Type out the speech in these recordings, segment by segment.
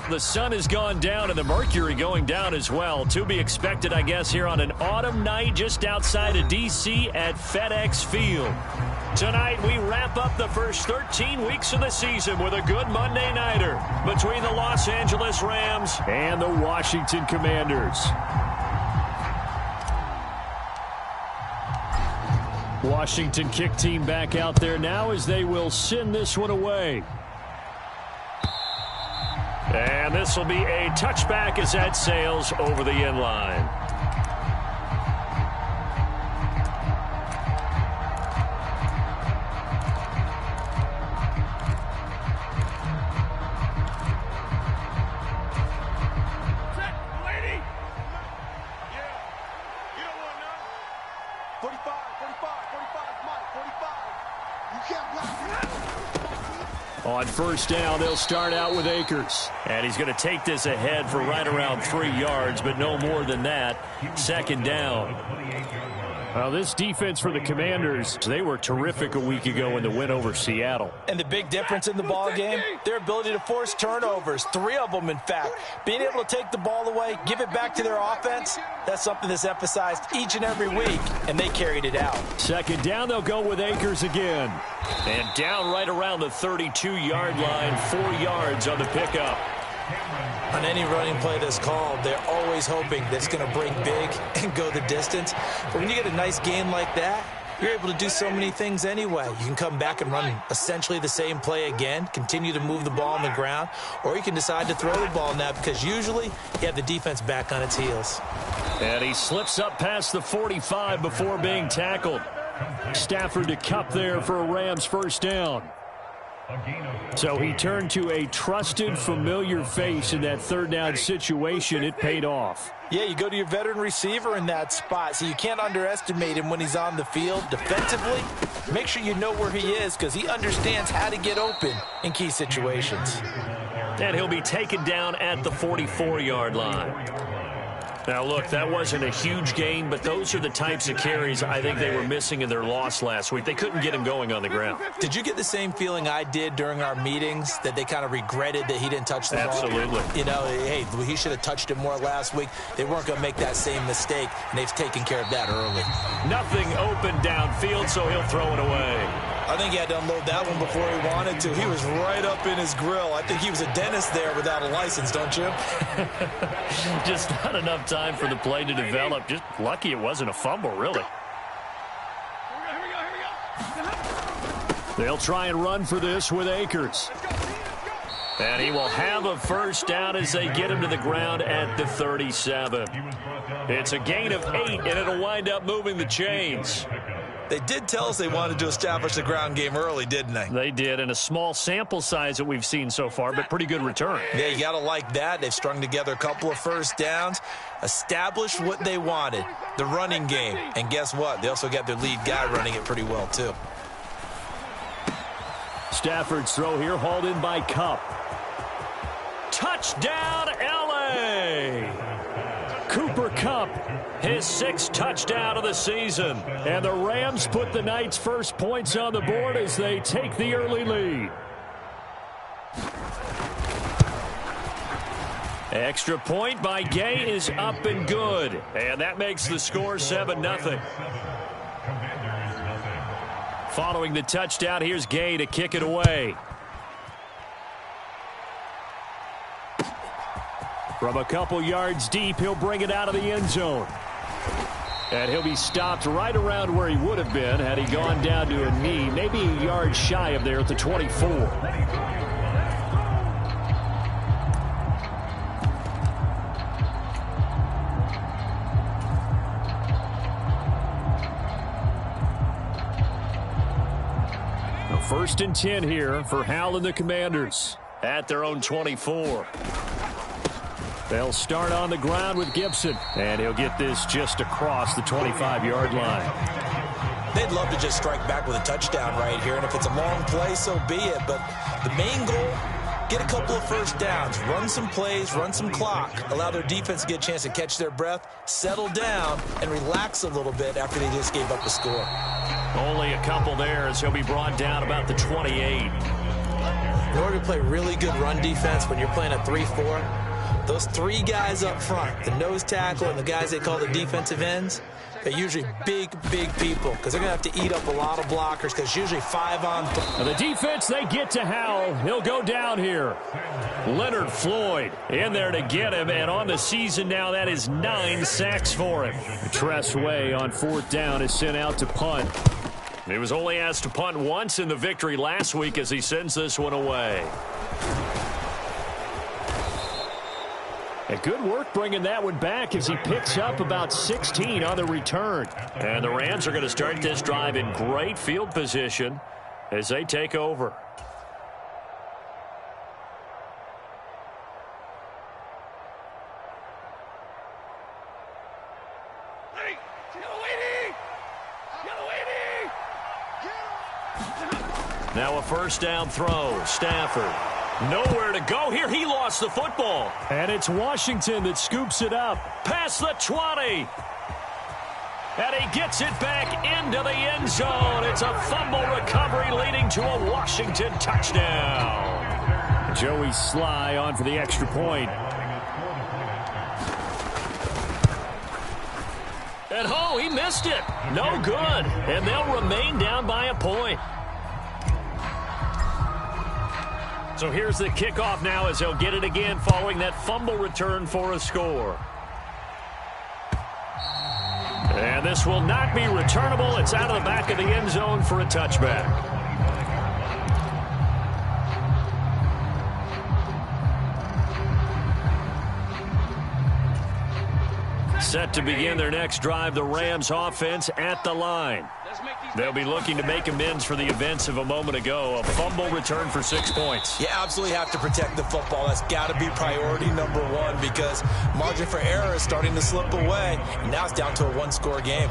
The sun has gone down and the mercury going down as well. To be expected, I guess, here on an autumn night just outside of D.C. at FedEx Field. Tonight, we wrap up the first 13 weeks of the season with a good Monday nighter between the Los Angeles Rams and the Washington Commanders. Washington kick team back out there now as they will send this one away. And this will be a touchback as that sails over the end line. On first down, they'll start out with Akers. And he's going to take this ahead for right around 3 yards, but no more than that. Second down. Well, this defense for the Commanders, they were terrific a week ago in the win over Seattle. And the big difference in the ball game, their ability to force turnovers, 3 of them, in fact. Being able to take the ball away, give it back to their offense, that's something that's emphasized each and every week, and they carried it out. Second down, they'll go with Akers again. And down right around the 32-yard line, 4 yards on the pickup. On any running play that's called, they're always hoping that it's going to break big and go the distance. But when you get a nice game like that, you're able to do so many things anyway. You can come back and run essentially the same play again, continue to move the ball on the ground, or you can decide to throw the ball now because usually you have the defense back on its heels. And he slips up past the 45 before being tackled. Stafford to Kupp there for a Rams first down. So he turned to a trusted, familiar face in that third down situation. It paid off. Yeah, you go to your veteran receiver in that spot, so you can't underestimate him when he's on the field. Defensively, make sure you know where he is because he understands how to get open in key situations. And he'll be taken down at the 44-yard line. Now, look, that wasn't a huge gain, but those are the types of carries I think they were missing in their loss last week. They couldn't get him going on the ground. Did you get the same feeling I did during our meetings, that they kind of regretted that he didn't touch the ball? Absolutely. You know, hey, he should have touched it more last week. They weren't going to make that same mistake, and they've taken care of that early. Nothing open downfield, so he'll throw it away. I think he had to unload that one before he wanted to. He was right up in his grill. I think he was a dentist there without a license, don't you? Just not enough time for the play to develop. Just lucky it wasn't a fumble, really. They'll try and run for this with Akers. And he will have a first down as they get him to the ground at the 37. It's a gain of 8, and it'll wind up moving the chains. They did tell us they wanted to establish the ground game early, didn't they? They did, and a small sample size that we've seen so far, but pretty good return. Yeah, you got to like that. They've strung together a couple of first downs, established what they wanted, the running game. And guess what? They also got their lead guy running it pretty well, too. Stafford's throw here, hauled in by Kupp. Touchdown, L.A.! Cooper Kupp, his 6th touchdown of the season. And the Rams put the Knights' first points on the board as they take the early lead. Extra point by Gay is up and good. And that makes the score 7-0. Following the touchdown, here's Gay to kick it away. From a couple yards deep, he'll bring it out of the end zone. And he'll be stopped right around where he would have been had he gone down to a knee, maybe a yard shy of there at the 24. Now, 1st and 10 here for Hal and the Commanders at their own 24. They'll start on the ground with Gibson, and he'll get this just across the 25-yard line. They'd love to just strike back with a touchdown right here, and if it's a long play, so be it. But the main goal, get a couple of first downs, run some plays, run some clock, allow their defense to get a chance to catch their breath, settle down, and relax a little bit after they just gave up the score. Only a couple there as he'll be brought down about the 28. in order to play really good run defense when you're playing a 3-4, those three guys up front, the nose tackle and the guys they call the defensive ends, they're usually big people because they're going to have to eat up a lot of blockers because usually 5 on. The defense, they get to Howell. He'll go down here. Leonard Floyd in there to get him, and on the season now, that is 9 sacks for him. Tressway on 4th down is sent out to punt. He was only asked to punt once in the victory last week as he sends this one away. And good work bringing that one back as he picks up about 16 on the return. And the Rams are going to start this drive in great field position as they take over. Now a first down throw. Stafford. Nowhere to go here. He lost the football. And it's Washington that scoops it up. Past the 20. And he gets it back into the end zone. It's a fumble recovery leading to a Washington touchdown. Joey Sly on for the extra point. And oh, he missed it. No good. And they'll remain down by a point. So here's the kickoff now as they'll get it again following that fumble return for a score. And this will not be returnable. It's out of the back of the end zone for a touchback. Set to begin their next drive, the Rams offense at the line. They'll be looking to make amends for the events of a moment ago. A fumble return for 6 points. You absolutely have to protect the football. That's got to be priority number one because margin for error is starting to slip away. And now it's down to a one-score game.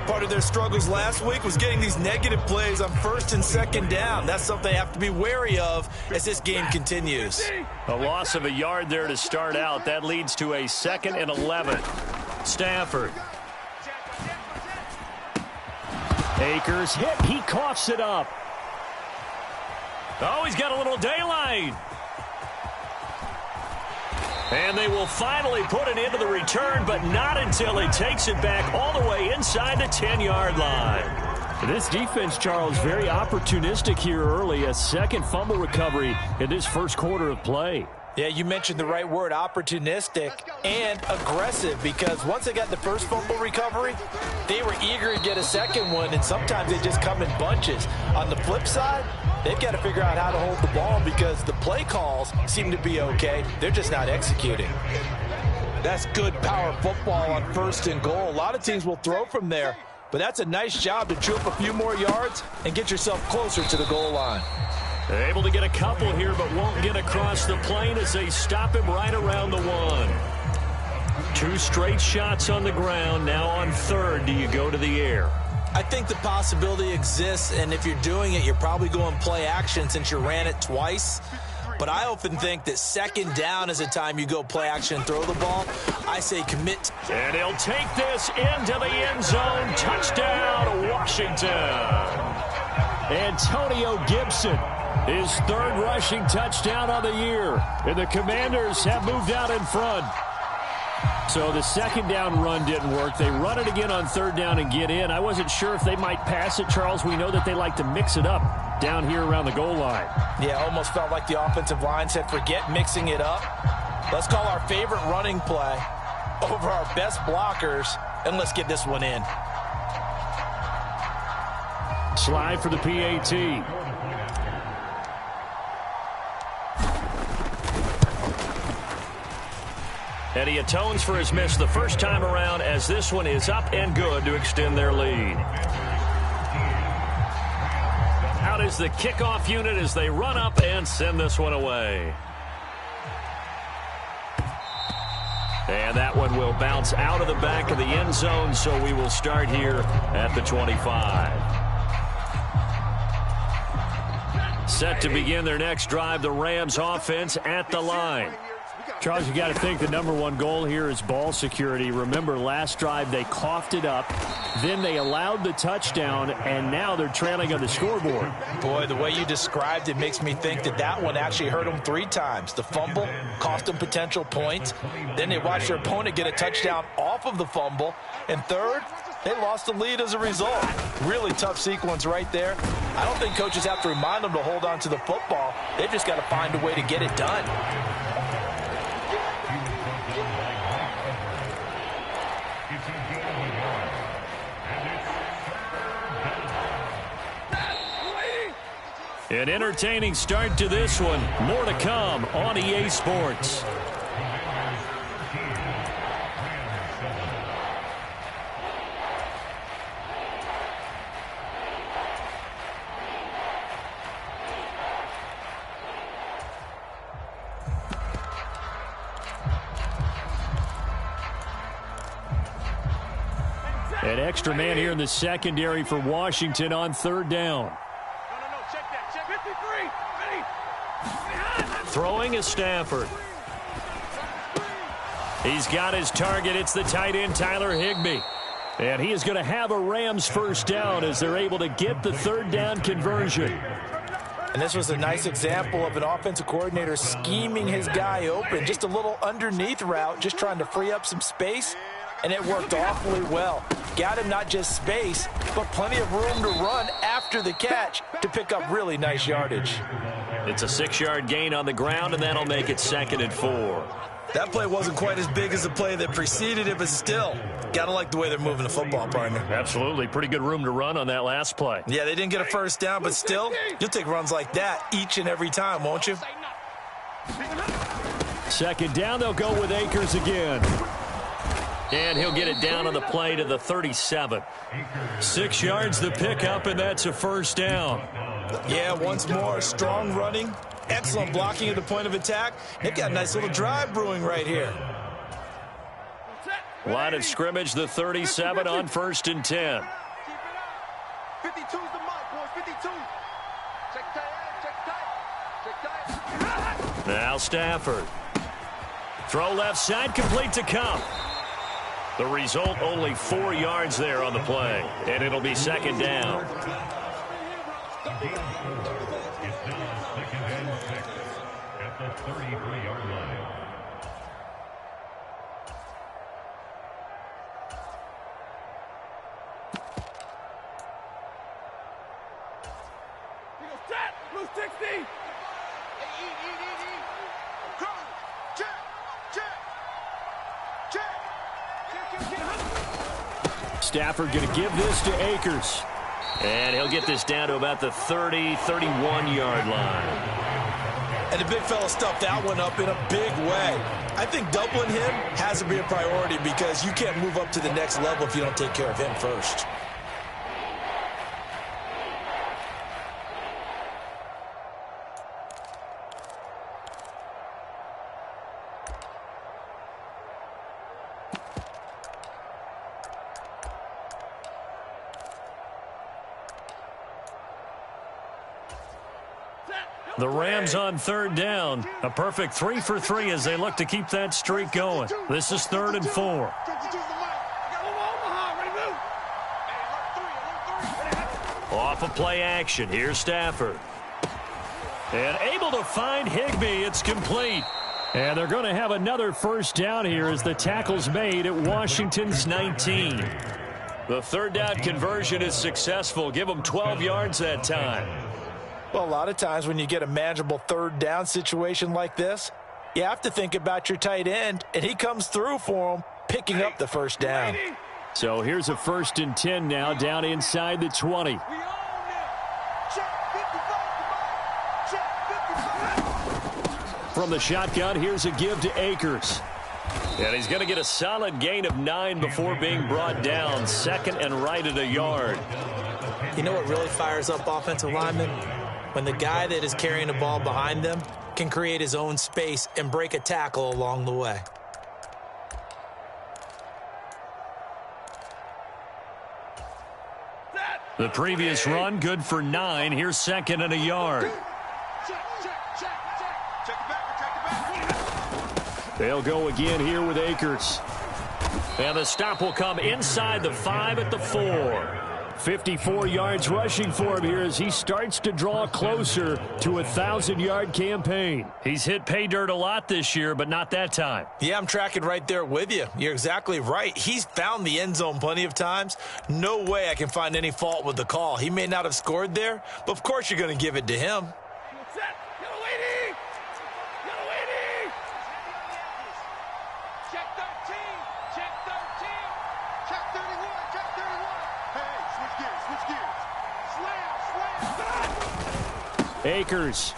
Part of their struggles last week was getting these negative plays on 1st and 2nd down. That's something they have to be wary of as this game continues. A loss of a yard there to start out. That leads to a 2nd and 11. Stafford. Akers hit. He coughs it up. Oh, he's got a little daylight. And they will finally put it into the return, but not until he takes it back all the way inside the 10-yard line. This defense, Charles, very opportunistic here early. A 2nd fumble recovery in this first quarter of play. Yeah, you mentioned the right word, opportunistic and aggressive, because once they got the first fumble recovery, they were eager to get a second one, and sometimes they just come in bunches. On the flip side, they've got to figure out how to hold the ball because the play calls seem to be okay. They're just not executing. That's good power football on 1st and goal. A lot of teams will throw from there, but that's a nice job to chew up a few more yards and get yourself closer to the goal line. They're able to get a couple here, but won't get across the plane as they stop him right around the 1. 2 straight shots on the ground. Now on 3rd, do you go to the air? I think the possibility exists, and if you're doing it, you're probably going play action since you ran it twice. But I often think that 2nd down is a time you go play action and throw the ball. I say commit. And he'll take this into the end zone. Touchdown, Washington. Antonio Gibson. His 3rd rushing touchdown of the year. And the Commanders have moved out in front. So the 2nd down run didn't work. They run it again on 3rd down and get in. I wasn't sure if they might pass it, Charles. We know that they like to mix it up down here around the goal line. Yeah, almost felt like the offensive line said, forget mixing it up. Let's call our favorite running play over our best blockers, and let's get this one in. Slide for the PAT. And he atones for his miss the first time around as this one is up and good to extend their lead. Out is the kickoff unit as they run up and send this one away. And that one will bounce out of the back of the end zone, so we will start here at the 25. Set to begin their next drive, the Rams offense at the line. Charles, you got to think the #1 goal here is ball security. Remember, last drive they coughed it up, then they allowed the touchdown, and now they're trailing on the scoreboard. Boy, the way you described it makes me think that that one actually hurt them 3 times. The fumble cost them potential points. Then they watched their opponent get a touchdown off of the fumble. And third, they lost the lead as a result. Really tough sequence right there. I don't think coaches have to remind them to hold on to the football. They've just got to find a way to get it done. An entertaining start to this one. More to come on EA Sports. An extra man here in the secondary for Washington on 3rd down. Throwing is Stafford. He's got his target. It's the tight end, Tyler Higbee. And he is going to have a Rams 1st down as they're able to get the 3rd down conversion. And this was a nice example of an offensive coordinator scheming his guy open. Just a little underneath route, just trying to free up some space. And it worked awfully well. Got him not just space, but plenty of room to run after the catch to pick up really nice yardage. It's a 6-yard gain on the ground, and that'll make it 2nd and 4. That play wasn't quite as big as the play that preceded it, but still, gotta like the way they're moving the football, partner. Absolutely. Pretty good room to run on that last play. Yeah, they didn't get a 1st down, but still, you'll take runs like that each and every time, won't you? 2nd down, they'll go with Akers again. And he'll get it down on the play to the 37. 6 yards the pickup, and that's a 1st down. Yeah, once more, strong running, excellent blocking at the point of attack. They've got a nice little drive brewing right here. Line of scrimmage, the 37 on 1st and 10. 52's the mark, boys, 52. Check tight. Now Stafford. Throw left side, complete to Cup. The result, only 4 yards there on the play, and it'll be 2nd down. At the 33-yard line. Blue 60. Stafford going to give this to Akers. And he'll get this down to about the 30, 31-yard line. And the big fella stuffed that one up in a big way. I think doubling him has to be a priority because you can't move up to the next level if you don't take care of him first. The Rams on 3rd down. A perfect 3 for 3 as they look to keep that streak going. This is 3rd and 4. Off of play action. Here's Stafford. And able to find Higbee. It's complete. And they're going to have another 1st down here as the tackle's made at Washington's 19. The 3rd down conversion is successful. Give them 12 yards that time. Well, a lot of times when you get a manageable 3rd down situation like this, you have to think about your tight end, and he comes through for him, picking up the 1st down. So here's a 1st and 10 now, down inside the 20. From the shotgun, here's a give to Akers. And he's going to get a solid gain of 9 before being brought down. 2nd and right at a yard. You know what really fires up offensive linemen? When the guy that is carrying the ball behind them can create his own space and break a tackle along the way. The previous run, good for 9. Here's 2nd and a yard. They'll go again here with Akers. And the stop will come inside the 5 at the 4. 54 yards rushing for him here as he starts to draw closer to a 1,000-yard campaign. He's hit pay dirt a lot this year, but not that time. Yeah, I'm tracking right there with you. You're exactly right. He's found the end zone plenty of times. No way I can find any fault with the call. He may not have scored there, but of course you're going to give it to him. Akers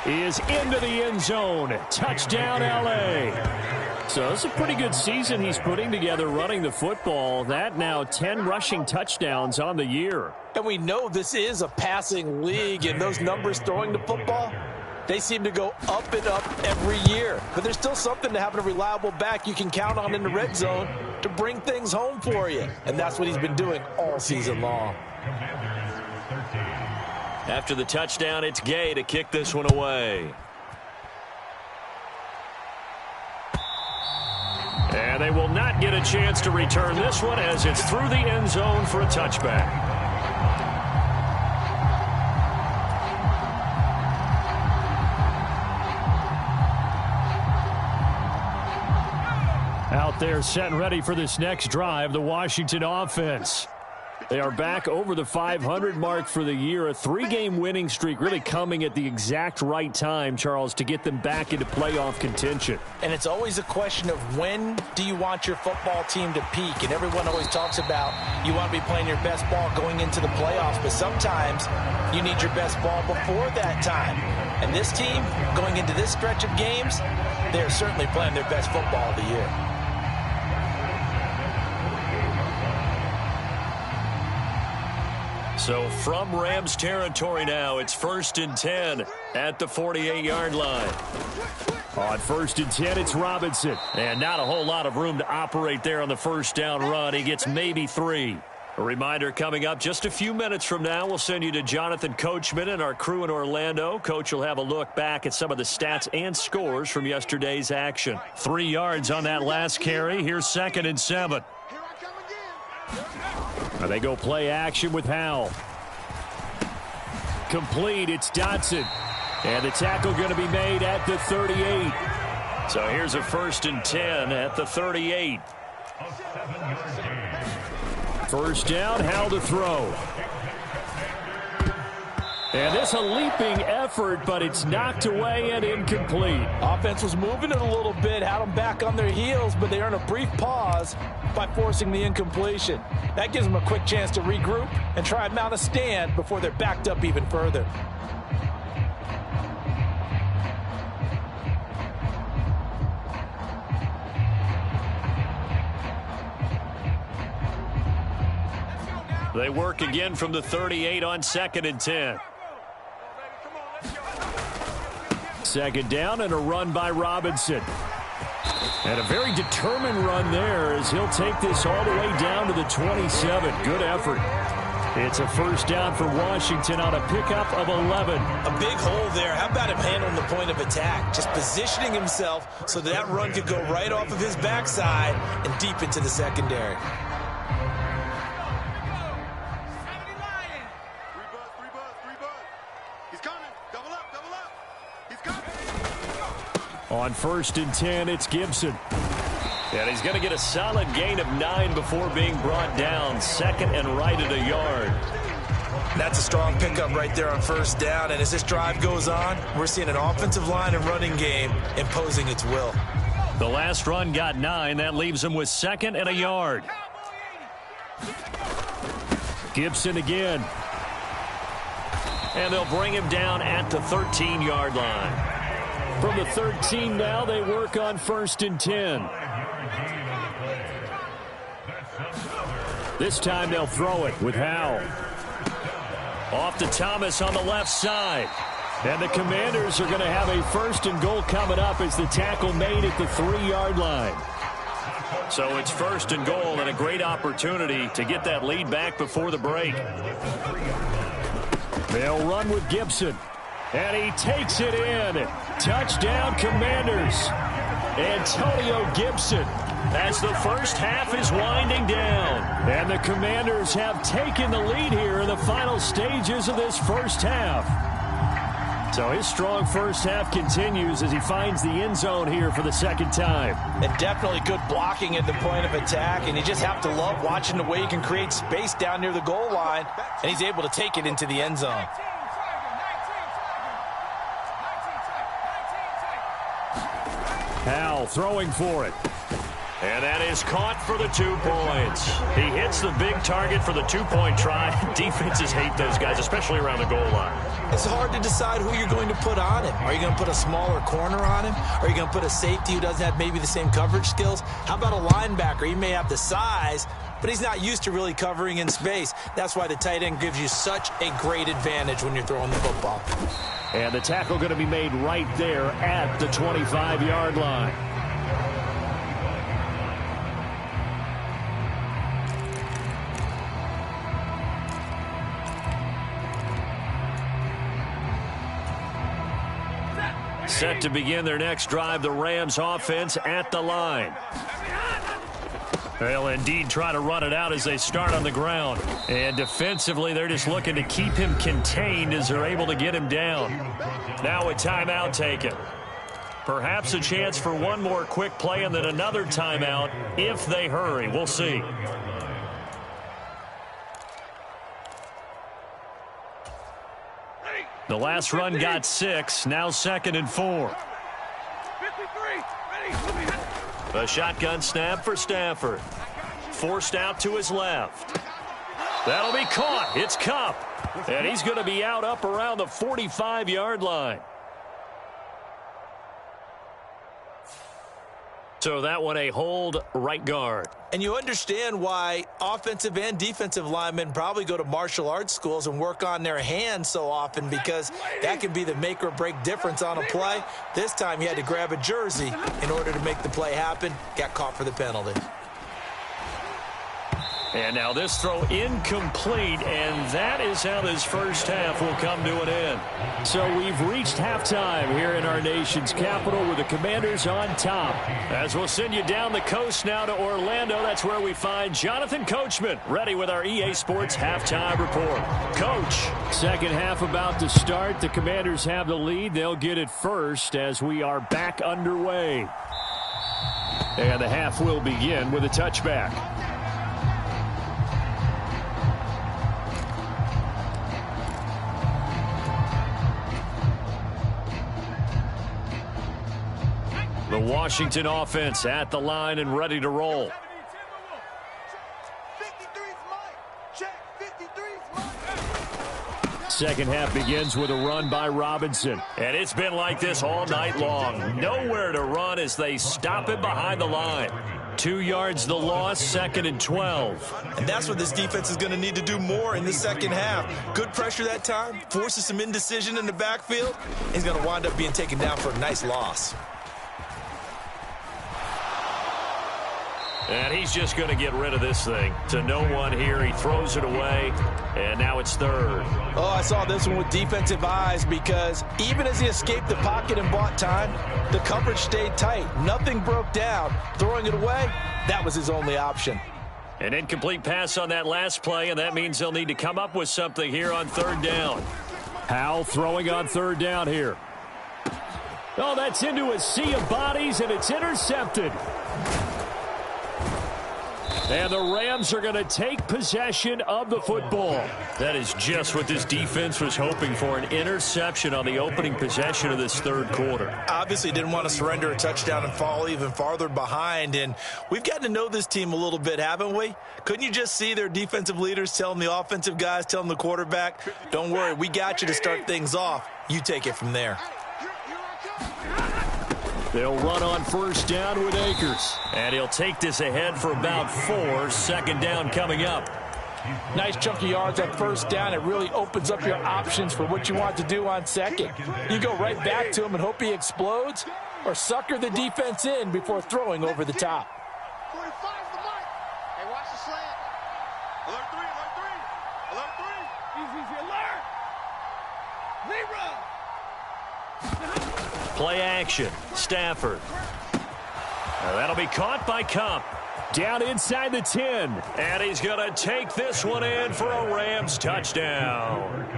is into the end zone. Touchdown, L.A. So it's a pretty good season he's putting together running the football. That now 10 rushing touchdowns on the year. And we know this is a passing league, and those numbers throwing the football, they seem to go up and up every year. But there's still something to having a reliable back you can count on in the red zone to bring things home for you. And that's what he's been doing all season long. After the touchdown, it's Gay to kick this one away. And they will not get a chance to return this one as it's through the end zone for a touchback. Out there set and ready for this next drive, the Washington offense. They are back over the 500 mark for the year. A 3-game winning streak really coming at the exact right time, Charles, to get them back into playoff contention. And it's always a question of when do you want your football team to peak? And everyone always talks about you want to be playing your best ball going into the playoffs, but sometimes you need your best ball before that time. And this team, going into this stretch of games, they're certainly playing their best football of the year. So from Rams territory now, it's 1st and 10 at the 48-yard line. On 1st and 10, it's Robinson. And not a whole lot of room to operate there on the first down run. He gets maybe 3. A reminder coming up just a few minutes from now, we'll send you to Jonathan Coachman and our crew in Orlando. Coach will have a look back at some of the stats and scores from yesterday's action. 3 yards on that last carry. Here's 2nd and 7. And they go play action with Howell. Complete, it's Dotson. And the tackle going to be made at the 38. So here's a 1st and 10 at the 38. First down, Howell to throw. And this a leaping effort, but it's knocked away and incomplete. Offense was moving it a little bit, had them back on their heels, but they earn a brief pause by forcing the incompletion. That gives them a quick chance to regroup and try and mount a stand before they're backed up even further. They work again from the 38 on 2nd and 10. 2nd down and a run by Robinson. And a very determined run there as he'll take this all the way down to the 27. Good effort. It's a 1st down for Washington on a pickup of 11. A big hole there. How about him handling the point of attack? Just positioning himself so that run could go right off of his backside and deep into the secondary. On 1st and 10, it's Gibson. And he's going to get a solid gain of 9 before being brought down. 2nd and right at a yard. That's a strong pickup right there on 1st down. And as this drive goes on, we're seeing an offensive line and running game imposing its will. The last run got 9. That leaves him with 2nd and a yard. Gibson again. And they'll bring him down at the 13-yard line. From the 13 now, they work on 1st and 10. This time they'll throw it with Howell. Off to Thomas on the left side. And the Commanders are going to have a 1st and goal coming up as the tackle made at the 3-yard line. So it's 1st and goal and a great opportunity to get that lead back before the break. They'll run with Gibson. And he takes it in. Touchdown, Commanders. Antonio Gibson, as the first half is winding down. And the Commanders have taken the lead here in the final stages of this first half. So his strong first half continues as he finds the end zone here for the second time. And definitely good blocking at the point of attack, and you just have to love watching the way he can create space down near the goal line, and he's able to take it into the end zone. Howell throwing for it. And that is caught for the 2 points. He hits the big target for the 2-point try. Defenses hate those guys, especially around the goal line. It's hard to decide who you're going to put on him. Are you going to put a smaller corner on him? Are you going to put a safety who doesn't have maybe the same coverage skills? How about a linebacker? He may have the size, but he's not used to really covering in space. That's why the tight end gives you such a great advantage when you're throwing the football. And the tackle going to be made right there at the 25-yard line. Set to begin their next drive, the Rams offense at the line. They'll indeed try to run it out as they start on the ground. And defensively, they're just looking to keep him contained as they're able to get him down. Now a timeout taken. Perhaps a chance for one more quick play and then another timeout if they hurry. We'll see. The last run got 6, now 2nd and 4. A shotgun snap for Stafford. Forced out to his left. That'll be caught. It's Kupp. And he's going to be out up around the 45-yard line. So that one a hold right guard. And you understand why offensive and defensive linemen probably go to martial arts schools and work on their hands so often, because that can be the make or break difference on a play. This time he had to grab a jersey in order to make the play happen. Got caught for the penalty. And now this throw incomplete, and that is how this first half will come to an end. So we've reached halftime here in our nation's capital with the Commanders on top. As we'll send you down the coast now to Orlando, that's where we find Jonathan Coachman, ready with our EA Sports halftime report. Coach. Second half about to start. The Commanders have the lead. They'll get it first as we are back underway. And the half will begin with a touchback. The Washington offense at the line and ready to roll. 53's Mike. Check. 53's Mike. Second half begins with a run by Robinson. And it's been like this all night long. Nowhere to run as they stop it behind the line. 2 yards the loss, 2nd and 12. And that's what this defense is going to need to do more in the second half. Good pressure that time, forces some indecision in the backfield. He's going to wind up being taken down for a nice loss. And he's just going to get rid of this thing. To no one here. He throws it away. And now it's 3rd. Oh, I saw this one with defensive eyes, because even as he escaped the pocket and bought time, the coverage stayed tight. Nothing broke down. Throwing it away, that was his only option. An incomplete pass on that last play, and that means they'll need to come up with something here on 3rd down. Howell throwing on 3rd down here. Oh, that's into a sea of bodies, and it's intercepted. And the Rams are going to take possession of the football. That is just what this defense was hoping for, an interception on the opening possession of this 3rd quarter. Obviously didn't want to surrender a touchdown and fall even farther behind. And we've gotten to know this team a little bit, haven't we? Couldn't you just see their defensive leaders telling the offensive guys, telling the quarterback, don't worry, we got you to start things off. You take it from there. They'll run on 1st down with Akers. And he'll take this ahead for about 4. 2nd down coming up. Nice chunk of yards at 1st down. It really opens up your options for what you want to do on 2nd. You go right back to him and hope he explodes, or sucker the defense in before throwing over the top. 45's the Mike. Hey, watch the slant. Alert 3, alert 3. Alert 3. Zero. Play action. Stafford. That'll be caught by Cup. Down inside the 10. And he's going to take this one in for a Rams touchdown.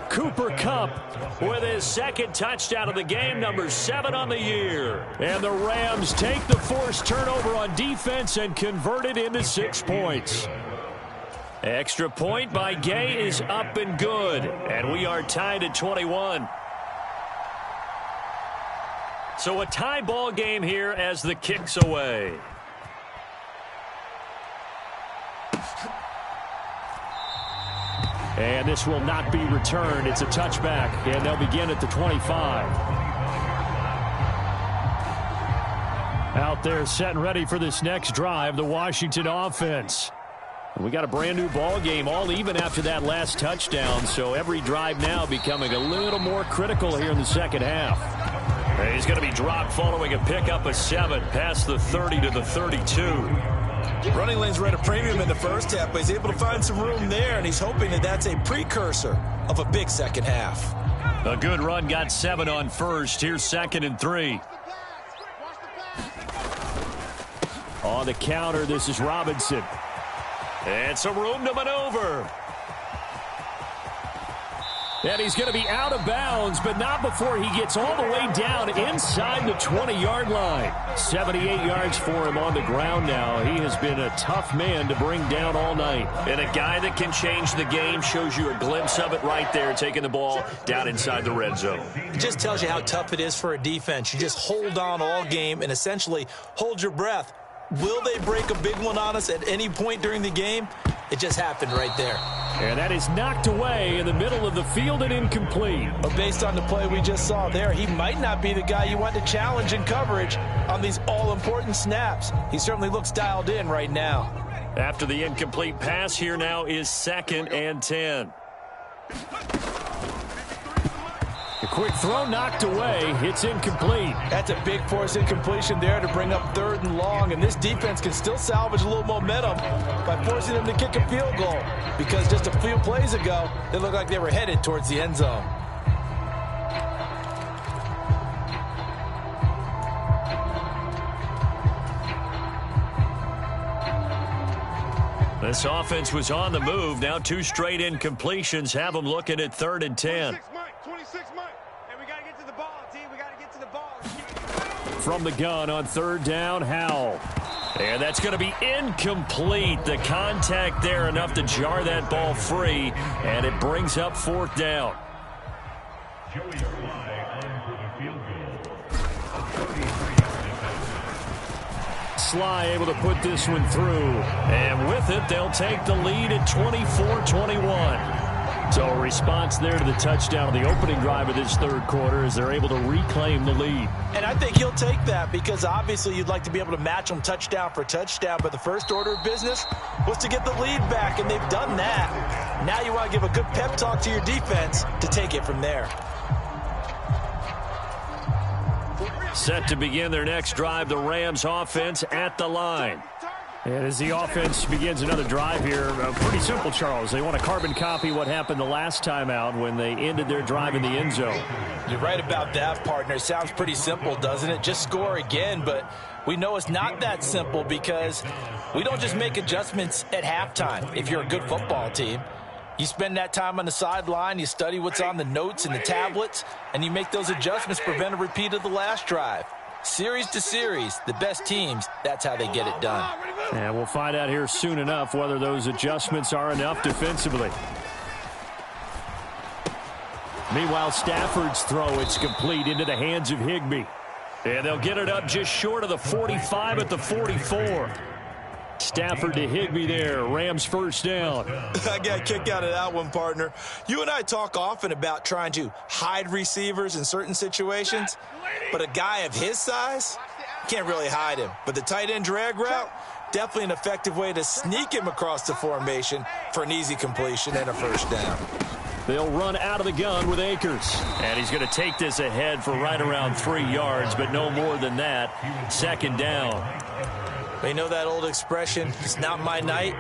Cooper Kupp with his second touchdown of the game, number 7 on the year. And the Rams take the forced turnover on defense and convert it into 6 points. Extra point by Gay is up and good. And we are tied at 21. So a tie ball game here as the kick's away. And this will not be returned. It's a touchback, and they'll begin at the 25. Out there set and ready for this next drive, the Washington offense. We got a brand new ball game, all even after that last touchdown, so every drive now becoming a little more critical here in the second half. He's going to be dropped following a pickup of 7 past the 30 to the 32. Running lanes were at a premium in the first half, but he's able to find some room there, and he's hoping that that's a precursor of a big second half. A good run got 7 on first. Here's 2nd and 3. On the counter, this is Robinson. And some room to maneuver. And he's going to be out of bounds, but not before he gets all the way down inside the 20-yard line. 78 yards for him on the ground now. He has been a tough man to bring down all night. And a guy that can change the game, shows you a glimpse of it right there, taking the ball down inside the red zone. It just tells you how tough it is for a defense. You just hold on all game and essentially hold your breath. Will they break a big one on us at any point during the game? It just happened right there. And that is knocked away in the middle of the field and incomplete. But based on the play we just saw there, he might not be the guy you want to challenge in coverage on these all-important snaps. He certainly looks dialed in right now. After the incomplete pass, here now is 2nd and 10. The quick throw knocked away. It's incomplete. That's a big force incompletion there to bring up 3rd and long, and this defense can still salvage a little momentum by forcing them to kick a field goal, because just a few plays ago, they looked like they were headed towards the end zone. This offense was on the move. Now 2 straight incompletions have them looking at 3rd and 10. 26 Mike. And we got to get to the ball, team. We got to get to the ball. From the gun on 3rd down, Howell. And that's going to be incomplete. The contact there enough to jar that ball free, and it brings up 4th down. Sly able to put this one through. And with it, they'll take the lead at 24-21. So a response there to the touchdown of the opening drive of this 3rd quarter as they're able to reclaim the lead. And I think he'll take that, because obviously you'd like to be able to match them touchdown for touchdown, but the first order of business was to get the lead back, and they've done that. Now you want to give a good pep talk to your defense to take it from there. Set to begin their next drive, the Rams offense at the line. And as the offense begins another drive here, pretty simple, Charles. They want to carbon copy what happened the last time out when they ended their drive in the end zone. You're right about that, partner. Sounds pretty simple, doesn't it? Just score again, but we know it's not that simple, because we don't just make adjustments at halftime if you're a good football team. You spend that time on the sideline, you study what's on the notes and the tablets, and you make those adjustments to prevent a repeat of the last drive. Series to series, the best teams, that's how they get it done. And we'll find out here soon enough whether those adjustments are enough defensively. Meanwhile, Stafford's throw, it's complete into the hands of Higbee. And they'll get it up just short of the 45 at the 44. Stafford to Higbee there. Rams first down. I got a kick out of that one, partner. You and I talk often about trying to hide receivers in certain situations, but a guy of his size can't really hide him. But the tight end drag route, definitely an effective way to sneak him across the formation for an easy completion and a first down. They'll run out of the gun with Akers. And he's going to take this ahead for right around 3 yards, but no more than that. Second down. You know that old expression, it's not my night?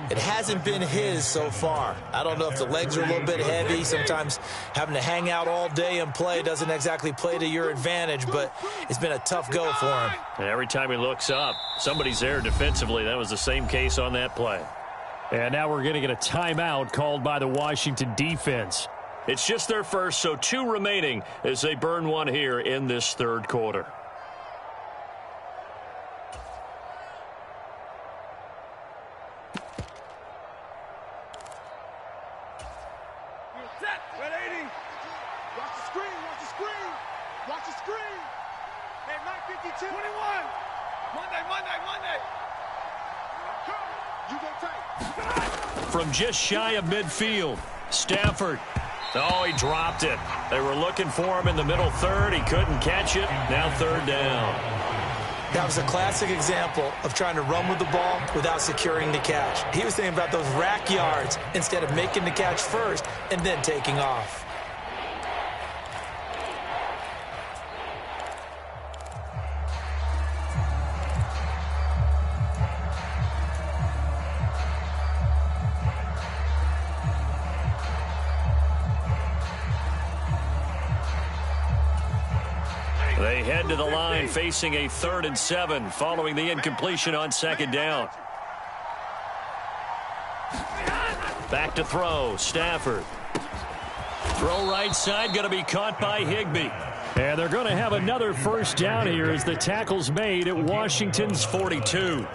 It hasn't been his so far. I don't know if the legs are a little bit heavy. Sometimes having to hang out all day and play doesn't exactly play to your advantage, but it's been a tough go for him. And every time he looks up, somebody's there defensively. That was the same case on that play. And now we're going to get a timeout called by the Washington defense. It's just their first, so 2 remaining as they burn one here in this third quarter. From just shy of midfield, Stafford. Oh, he dropped it. They were looking for him in the middle third. He couldn't catch it. Now third down. That was a classic example of trying to run with the ball without securing the catch. He was thinking about those rack yards instead of making the catch first and then taking off. They head to the line facing a 3rd and 7 following the incompletion on 2nd down. Back to throw, Stafford. Throw right side, going to be caught by Higbee. And they're going to have another first down here as the tackle's made at Washington's 42.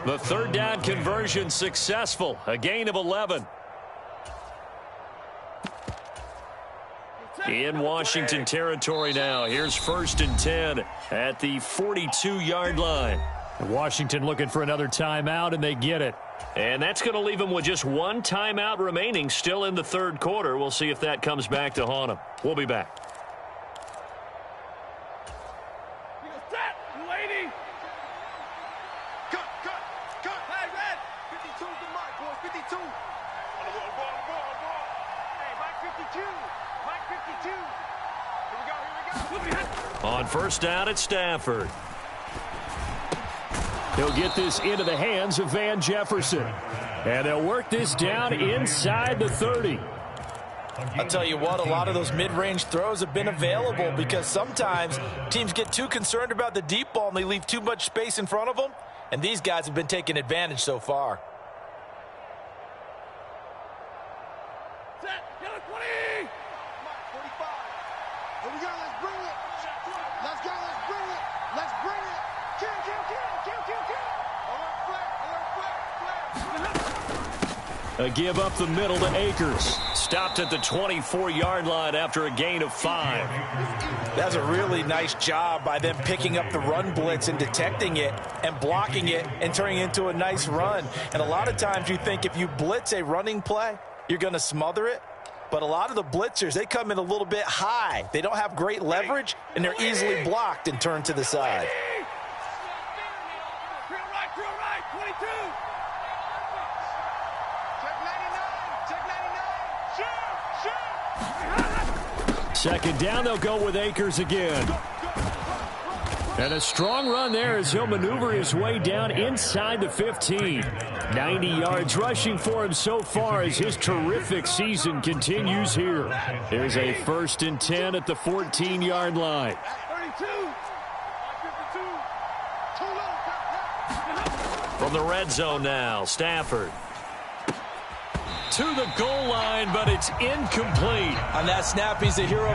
The 3rd down conversion successful, a gain of 11. In Washington territory now. Here's 1st and 10 at the 42-yard line. Washington looking for another timeout, and they get it. And that's going to leave them with just 1 timeout remaining still in the third quarter. We'll see if that comes back to haunt them. We'll be back. On 1st down at Stafford. He'll get this into the hands of Van Jefferson. And they'll work this down inside the 30. I'll tell you what, a lot of those mid-range throws have been available because sometimes teams get too concerned about the deep ball and they leave too much space in front of them. And these guys have been taking advantage so far. A give up the middle to Akers. Stopped at the 24-yard line after a gain of 5. That's a really nice job by them picking up the run blitz and detecting it and blocking it and turning it into a nice run. And a lot of times you think if you blitz a running play, you're going to smother it. But a lot of the blitzers, they come in a little bit high. They don't have great leverage, and they're easily blocked and turned to the side. Second down, they'll go with Akers again. And a strong run there as he'll maneuver his way down inside the 15. 90 yards rushing for him so far as his terrific season continues here. There's a 1st and 10 at the 14-yard line. From the red zone now, Stafford. To the goal line, but it's incomplete. On that snap, he's a hero.